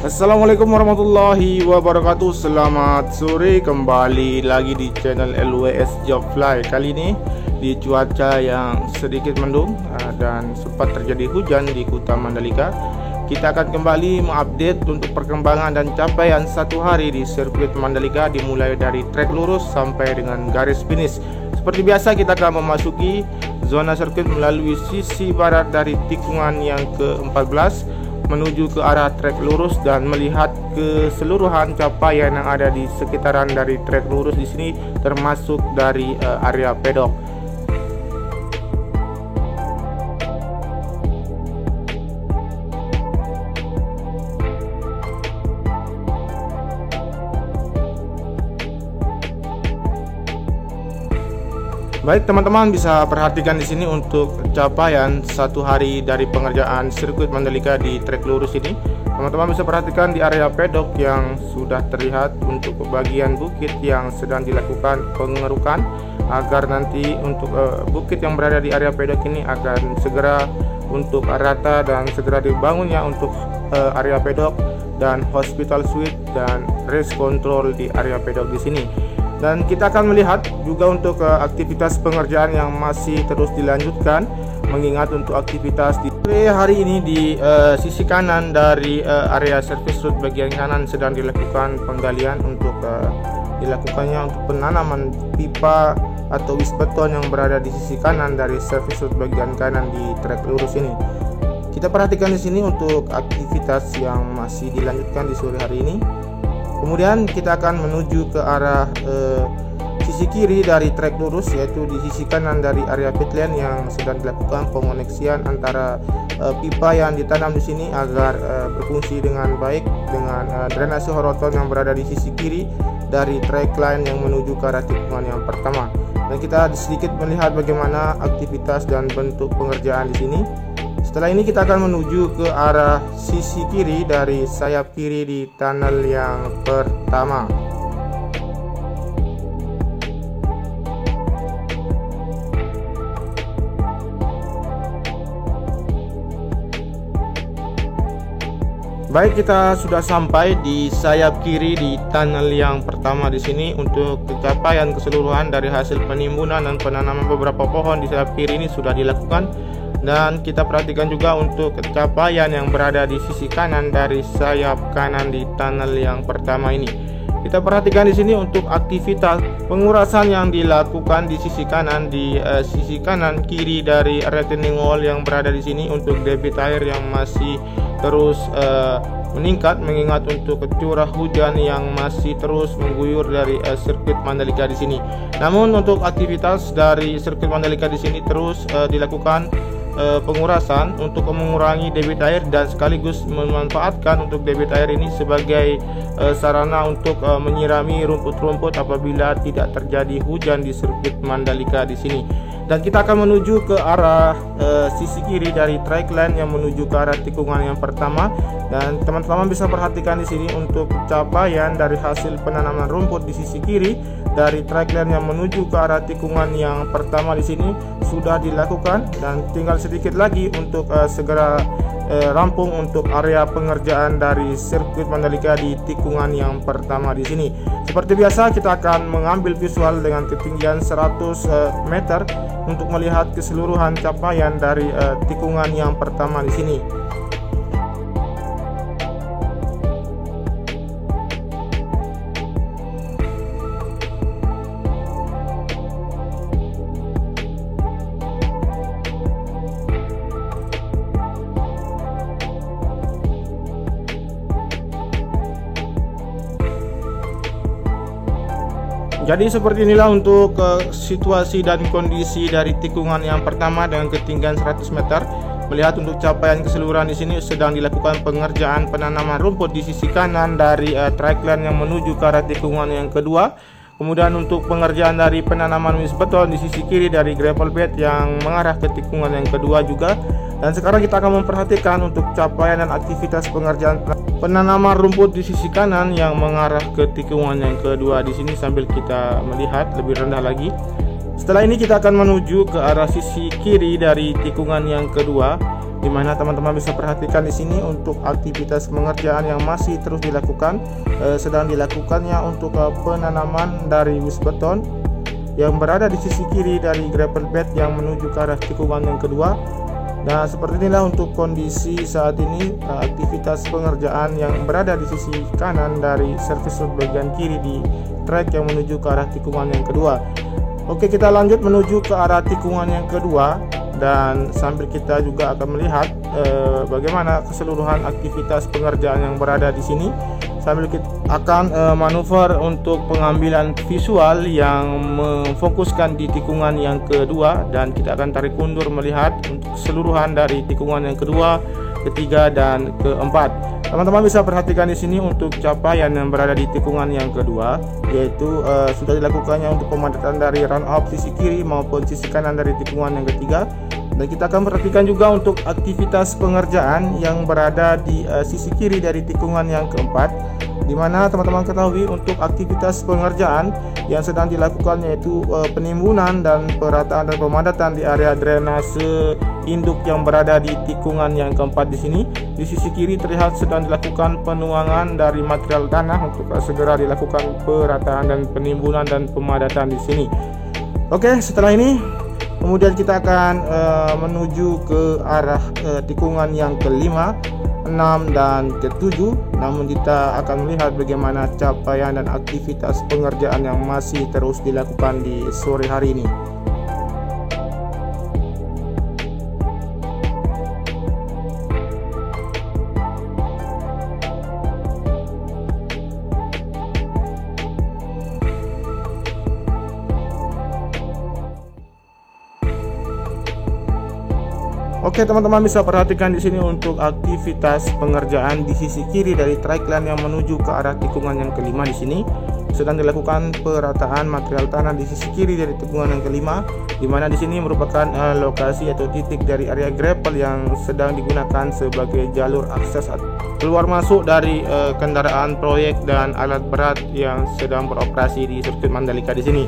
Assalamualaikum warahmatullahi wabarakatuh. Selamat sore, kembali lagi di channel LWS Jobfly. Kali ini di cuaca yang sedikit mendung dan sempat terjadi hujan di Kuta Mandalika, kita akan kembali mengupdate untuk perkembangan dan capaian satu hari di sirkuit Mandalika, dimulai dari trek lurus sampai dengan garis finish. Seperti biasa, kita akan memasuki zona sirkuit melalui sisi barat dari tikungan yang ke-14 menuju ke arah trek lurus dan melihat keseluruhan capaian yang ada di sekitaran dari trek lurus di sini, termasuk dari area pedok. Baik teman-teman, bisa perhatikan di sini untuk capaian satu hari dari pengerjaan sirkuit Mandalika di trek lurus ini. Teman-teman bisa perhatikan di area pedok yang sudah terlihat untuk bagian bukit yang sedang dilakukan pengerukan, agar nanti untuk bukit yang berada di area pedok ini akan segera untuk rata dan segera dibangunnya untuk area pedok dan hospital suite dan race control di area pedok di sini. Dan kita akan melihat juga untuk aktivitas pengerjaan yang masih terus dilanjutkan, mengingat untuk aktivitas di hari ini di sisi kanan dari area service road bagian kanan sedang dilakukan penggalian untuk dilakukannya untuk penanaman pipa atau wis beton yang berada di sisi kanan dari service road bagian kanan di trek lurus ini. Kita perhatikan di sini untuk aktivitas yang masih dilanjutkan di sore hari ini. Kemudian kita akan menuju ke arah sisi kiri dari trek lurus, yaitu di sisi kanan dari area pit lane yang sedang dilakukan pengoneksian antara pipa yang ditanam di sini agar berfungsi dengan baik dengan drainase horizontal yang berada di sisi kiri dari trek line yang menuju ke arah tikungan yang pertama. Dan kita sedikit melihat bagaimana aktivitas dan bentuk pengerjaan di sini. Setelah ini kita akan menuju ke arah sisi kiri dari sayap kiri di tunnel yang pertama. Baik, kita sudah sampai di sayap kiri di tunnel yang pertama di sini. Untuk pencapaian keseluruhan dari hasil penimbunan dan penanaman beberapa pohon di sayap kiri ini sudah dilakukan. Dan kita perhatikan juga untuk capaian yang berada di sisi kanan dari sayap kanan di tunnel yang pertama ini. Kita perhatikan di sini untuk aktivitas pengurasan yang dilakukan di sisi kanan sisi kanan kiri dari retaining wall yang berada di sini untuk debit air yang masih terus meningkat, mengingat untuk curah hujan yang masih terus mengguyur dari sirkuit Mandalika di sini. Namun untuk aktivitas dari sirkuit Mandalika di sini terus dilakukan pengurasan untuk mengurangi debit air dan sekaligus memanfaatkan untuk debit air ini sebagai sarana untuk menyirami rumput-rumput apabila tidak terjadi hujan di sirkuit Mandalika di sini. Dan kita akan menuju ke arah sisi kiri dari track line yang menuju ke arah tikungan yang pertama. Dan teman-teman bisa perhatikan di sini untuk capaian dari hasil penanaman rumput di sisi kiri dari track line yang menuju ke arah tikungan yang pertama di sini sudah dilakukan, dan tinggal sedikit lagi untuk segera rampung untuk area pengerjaan dari sirkuit Mandalika di tikungan yang pertama di sini. Seperti biasa, kita akan mengambil visual dengan ketinggian 100 meter untuk melihat keseluruhan capaian dari tikungan yang pertama di sini. Jadi seperti inilah untuk situasi dan kondisi dari tikungan yang pertama dengan ketinggian 100 meter. Melihat untuk capaian keseluruhan di sini sedang dilakukan pengerjaan penanaman rumput di sisi kanan dari track line yang menuju ke arah tikungan yang kedua. Kemudian untuk pengerjaan dari penanaman wis beton di sisi kiri dari gravel bed yang mengarah ke tikungan yang kedua juga. Dan sekarang kita akan memperhatikan untuk capaian dan aktivitas pengerjaan penanaman rumput di sisi kanan yang mengarah ke tikungan yang kedua di sini sambil kita melihat lebih rendah lagi. Setelah ini kita akan menuju ke arah sisi kiri dari tikungan yang kedua. di mana teman-teman bisa perhatikan di sini untuk aktivitas pengerjaan yang masih terus dilakukan. Sedang dilakukannya untuk penanaman dari wis beton yang berada di sisi kiri dari gravel bed yang menuju ke arah tikungan yang kedua. Nah, seperti inilah untuk kondisi saat ini aktivitas pengerjaan yang berada di sisi kanan dari service road bagian kiri di trek yang menuju ke arah tikungan yang kedua. Oke, kita lanjut menuju ke arah tikungan yang kedua, dan sambil kita juga akan melihat bagaimana keseluruhan aktivitas pengerjaan yang berada di sini. Sambil kita akan manuver untuk pengambilan visual yang memfokuskan di tikungan yang kedua, dan kita akan tarik mundur melihat untuk keseluruhan dari tikungan yang kedua, ketiga, dan keempat. Teman-teman bisa perhatikan di sini untuk capaian yang berada di tikungan yang kedua, yaitu sudah dilakukannya untuk pemadatan dari run off sisi kiri maupun sisi kanan dari tikungan yang ketiga. Dan kita akan perhatikan juga untuk aktivitas pengerjaan yang berada di sisi kiri dari tikungan yang keempat, di mana teman-teman ketahui untuk aktivitas pengerjaan yang sedang dilakukan yaitu penimbunan dan perataan dan pemadatan di area drainase induk yang berada di tikungan yang keempat di sini. Di sisi kiri terlihat sedang dilakukan penuangan dari material tanah untuk segera dilakukan perataan dan penimbunan dan pemadatan di sini. Oke, setelah ini kemudian kita akan menuju ke arah tikungan yang kelima, 6, dan ke-7. Namun kita akan melihat bagaimana capaian dan aktivitas pengerjaan yang masih terus dilakukan di sore hari ini. Oke, teman-teman bisa perhatikan di sini untuk aktivitas pengerjaan di sisi kiri dari trike line yang menuju ke arah tikungan yang kelima di sini. Sedang dilakukan perataan material tanah di sisi kiri dari tikungan yang kelima, di mana di sini merupakan lokasi atau titik dari area gravel yang sedang digunakan sebagai jalur akses keluar masuk dari kendaraan proyek dan alat berat yang sedang beroperasi di sirkuit Mandalika di sini.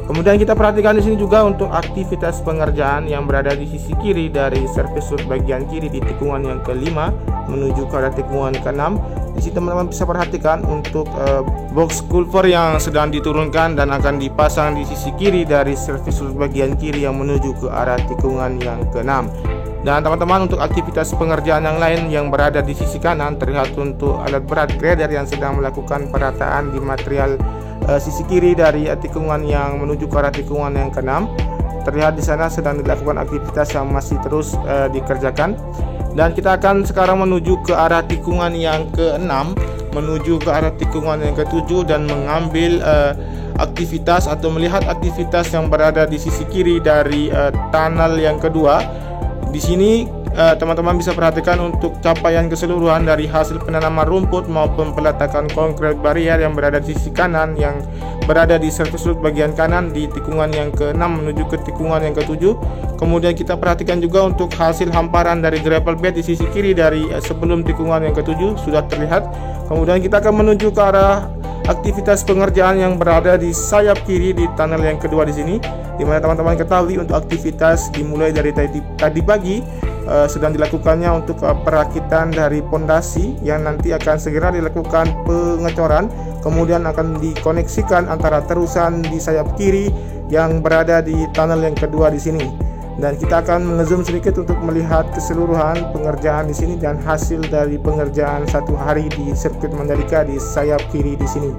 Kemudian kita perhatikan di sini juga untuk aktivitas pengerjaan yang berada di sisi kiri dari service road bagian kiri di tikungan yang kelima menuju ke arah tikungan ke-6. Di sini teman-teman bisa perhatikan untuk box culver yang sedang diturunkan dan akan dipasang di sisi kiri dari service road bagian kiri yang menuju ke arah tikungan yang ke-6. Dan teman-teman untuk aktivitas pengerjaan yang lain yang berada di sisi kanan terlihat untuk alat berat grader yang sedang melakukan perataan di material sisi kiri dari tikungan yang menuju ke arah tikungan yang ke-6. Terlihat di sana sedang dilakukan aktivitas yang masih terus dikerjakan. Dan kita akan sekarang menuju ke arah tikungan yang ke-6 menuju ke arah tikungan yang ke-7 dan mengambil aktivitas atau melihat aktivitas yang berada di sisi kiri dari tunnel yang kedua. Di sini teman-teman bisa perhatikan untuk capaian keseluruhan dari hasil penanaman rumput maupun peletakan konkret barrier yang berada di sisi kanan yang berada di service road bagian kanan di tikungan yang ke-6 menuju ke tikungan yang ke-7. Kemudian kita perhatikan juga untuk hasil hamparan dari gravel bed di sisi kiri dari sebelum tikungan yang ke-7 sudah terlihat. Kemudian kita akan menuju ke arah aktivitas pengerjaan yang berada di sayap kiri di tunnel yang kedua di sini, di mana teman-teman ketahui untuk aktivitas dimulai dari tadi pagi. Sedang dilakukannya untuk perakitan dari pondasi yang nanti akan segera dilakukan pengecoran, kemudian akan dikoneksikan antara terusan di sayap kiri yang berada di tunnel yang kedua di sini. Dan kita akan ngezoom sedikit untuk melihat keseluruhan pengerjaan di sini dan hasil dari pengerjaan satu hari di sirkuit Mandalika di sayap kiri di sini.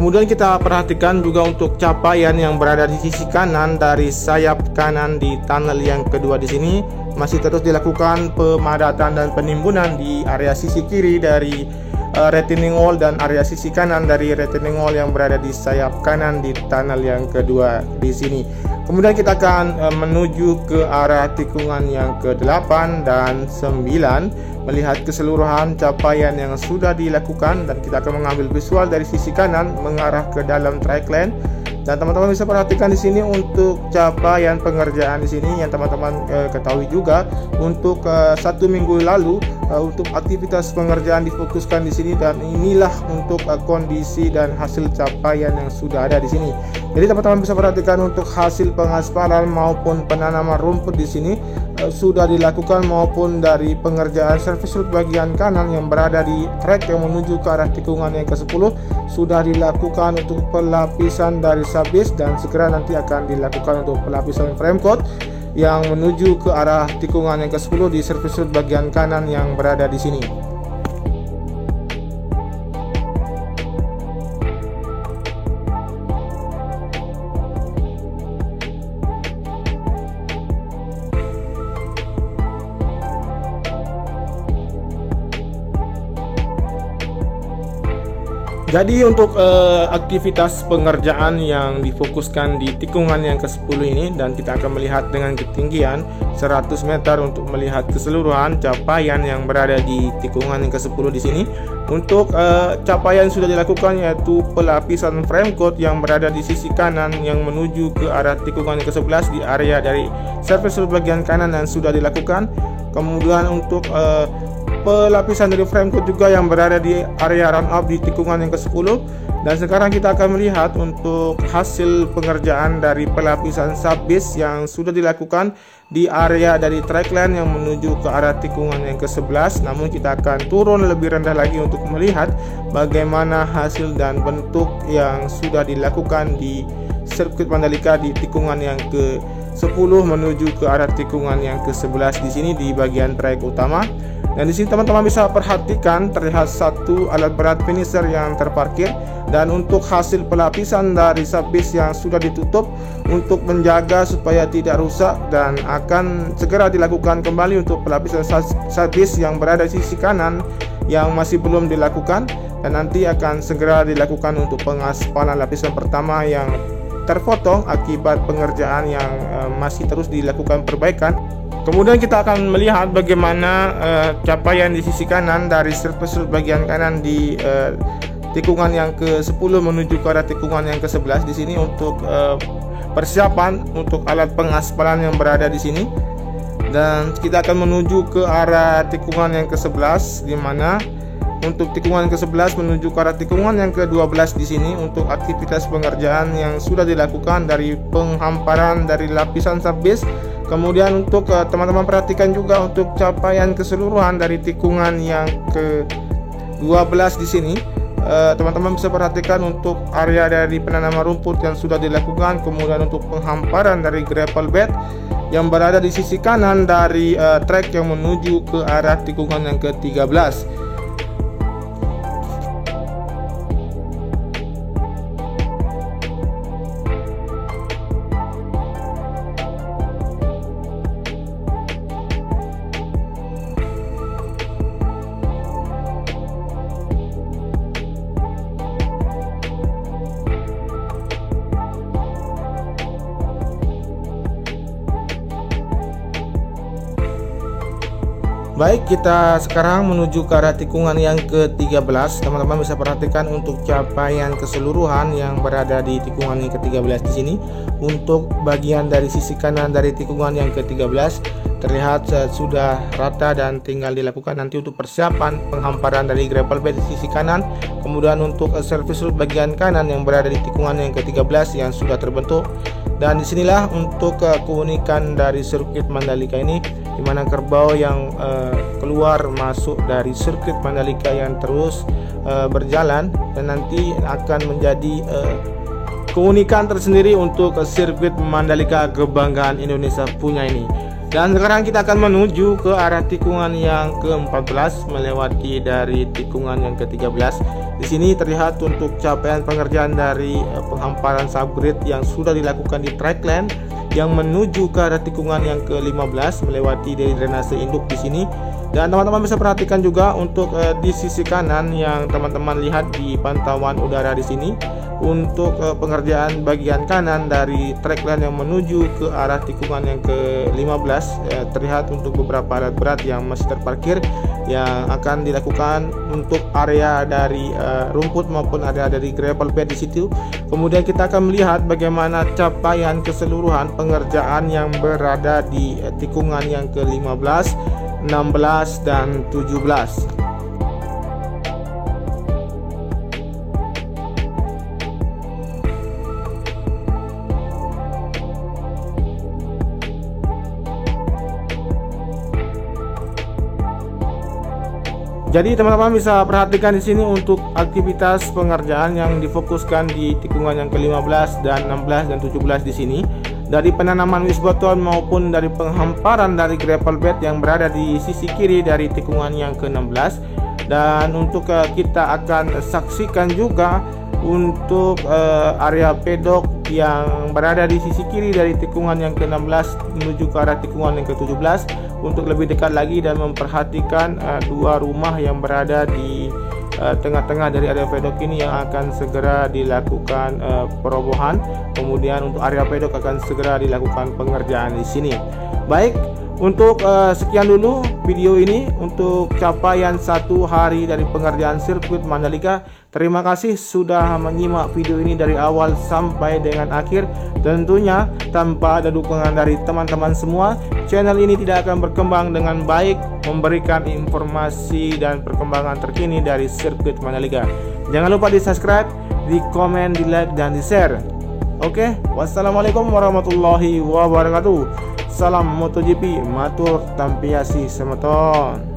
Kemudian kita perhatikan juga untuk capaian yang berada di sisi kanan dari sayap kanan di tunnel yang kedua di sini masih terus dilakukan pemadatan dan penimbunan di area sisi kiri dari retaining wall dan area sisi kanan dari retaining wall yang berada di sayap kanan di tunnel yang kedua di sini. Kemudian kita akan menuju ke arah tikungan yang ke-8 dan 9 melihat keseluruhan capaian yang sudah dilakukan, dan kita akan mengambil visual dari sisi kanan mengarah ke dalam trike lane. Dan teman-teman bisa perhatikan di sini untuk capaian pengerjaan di sini yang teman-teman ketahui juga untuk 1 minggu lalu untuk aktivitas pengerjaan difokuskan di sini, dan inilah untuk kondisi dan hasil capaian yang sudah ada di sini. Jadi teman-teman bisa perhatikan untuk hasil pengaspalan maupun penanaman rumput di sini sudah dilakukan, maupun dari pengerjaan service road bagian kanan yang berada di trek yang menuju ke arah tikungan yang ke-10 sudah dilakukan untuk pelapisan dari subbase, dan segera nanti akan dilakukan untuk pelapisan frame coat yang menuju ke arah tikungan yang ke-10 di service road bagian kanan yang berada di sini. Jadi untuk aktivitas pengerjaan yang difokuskan di tikungan yang ke-10 ini, dan kita akan melihat dengan ketinggian 100 meter untuk melihat keseluruhan capaian yang berada di tikungan yang ke-10 di sini. Untuk capaian sudah dilakukan, yaitu pelapisan frame coat yang berada di sisi kanan yang menuju ke arah tikungan yang ke-11 di area dari service road bagian kanan yang sudah dilakukan. Kemudian untuk pelapisan dari frame coat juga yang berada di area run up di tikungan yang ke-10. Dan sekarang kita akan melihat untuk hasil pengerjaan dari pelapisan subbase yang sudah dilakukan di area dari trackline yang menuju ke arah tikungan yang ke-11. Namun kita akan turun lebih rendah lagi untuk melihat bagaimana hasil dan bentuk yang sudah dilakukan di sirkuit Mandalika di tikungan yang ke-10 menuju ke arah tikungan yang ke-11 di sini di bagian trek utama. Dan di sini teman-teman bisa perhatikan terlihat satu alat berat finisher yang terparkir, dan untuk hasil pelapisan dari subbase yang sudah ditutup untuk menjaga supaya tidak rusak, dan akan segera dilakukan kembali untuk pelapisan subbase yang berada di sisi kanan yang masih belum dilakukan, dan nanti akan segera dilakukan untuk pengaspalan lapisan pertama yang terpotong akibat pengerjaan yang masih terus dilakukan perbaikan. Kemudian kita akan melihat bagaimana capaian di sisi kanan dari surface road bagian kanan di tikungan yang ke-10 menuju ke arah tikungan yang ke-11 di sini untuk persiapan untuk alat pengaspalan yang berada di sini. Dan kita akan menuju ke arah tikungan yang ke-11, di mana untuk tikungan yang ke-11 menuju ke arah tikungan yang ke-12 di sini untuk aktivitas pengerjaan yang sudah dilakukan dari penghamparan dari lapisan subbase. Kemudian untuk teman-teman perhatikan juga untuk capaian keseluruhan dari tikungan yang ke-12 di sini. Teman-teman bisa perhatikan untuk area dari penanaman rumput yang sudah dilakukan, kemudian untuk penghamparan dari gravel bed yang berada di sisi kanan dari trek yang menuju ke arah tikungan yang ke-13. Baik, kita sekarang menuju ke arah tikungan yang ke-13. Teman-teman bisa perhatikan untuk capaian keseluruhan yang berada di tikungan yang ke-13 di sini. Untuk bagian dari sisi kanan dari tikungan yang ke-13 terlihat sudah rata dan tinggal dilakukan nanti untuk persiapan penghamparan dari gravel bed di sisi kanan. Kemudian untuk service road bagian kanan yang berada di tikungan yang ke-13 yang sudah terbentuk. Dan disinilah untuk keunikan dari sirkuit Mandalika ini, di mana kerbau yang keluar masuk dari sirkuit Mandalika yang terus berjalan, dan nanti akan menjadi keunikan tersendiri untuk sirkuit Mandalika kebanggaan Indonesia punya ini. Dan sekarang kita akan menuju ke arah tikungan yang ke-14 melewati dari tikungan yang ke-13. Di sini terlihat untuk capaian pengerjaan dari penghamparan subgrid yang sudah dilakukan di trackland yang menuju ke arah tikungan yang ke-15 melewati dari drainase induk di sini. Dan teman-teman bisa perhatikan juga untuk di sisi kanan yang teman-teman lihat di pantauan udara di sini, untuk pengerjaan bagian kanan dari trackline yang menuju ke arah tikungan yang ke-15, terlihat untuk beberapa alat berat yang masih terparkir yang akan dilakukan untuk area dari rumput maupun area dari gravel bed di situ. Kemudian kita akan melihat bagaimana capaian keseluruhan pengerjaan yang berada di tikungan yang ke-15, 16 dan 17. Jadi teman-teman bisa perhatikan di sini untuk aktivitas pengerjaan yang difokuskan di tikungan yang ke-15 dan 16 dan 17 di sini. Dari penanaman wisbotol maupun dari penghamparan dari gravel bed yang berada di sisi kiri dari tikungan yang ke-16. Dan untuk kita akan saksikan juga untuk area pedok yang berada di sisi kiri dari tikungan yang ke-16 menuju ke arah tikungan yang ke-17 untuk lebih dekat lagi dan memperhatikan dua rumah yang berada di tengah-tengah dari area pedok ini yang akan segera dilakukan perobohan. Kemudian untuk area pedok akan segera dilakukan pengerjaan di sini. Baik, untuk sekian dulu video ini untuk capaian 1 hari dari pengerjaan sirkuit Mandalika. Terima kasih sudah menyimak video ini dari awal sampai dengan akhir. Tentunya tanpa ada dukungan dari teman-teman semua, channel ini tidak akan berkembang dengan baik, memberikan informasi dan perkembangan terkini dari sirkuit Mandalika. Jangan lupa di subscribe, di komen, di like, dan di share. Oke, wassalamualaikum warahmatullahi wabarakatuh. Salam MotoGP, matur tampiasi semeton.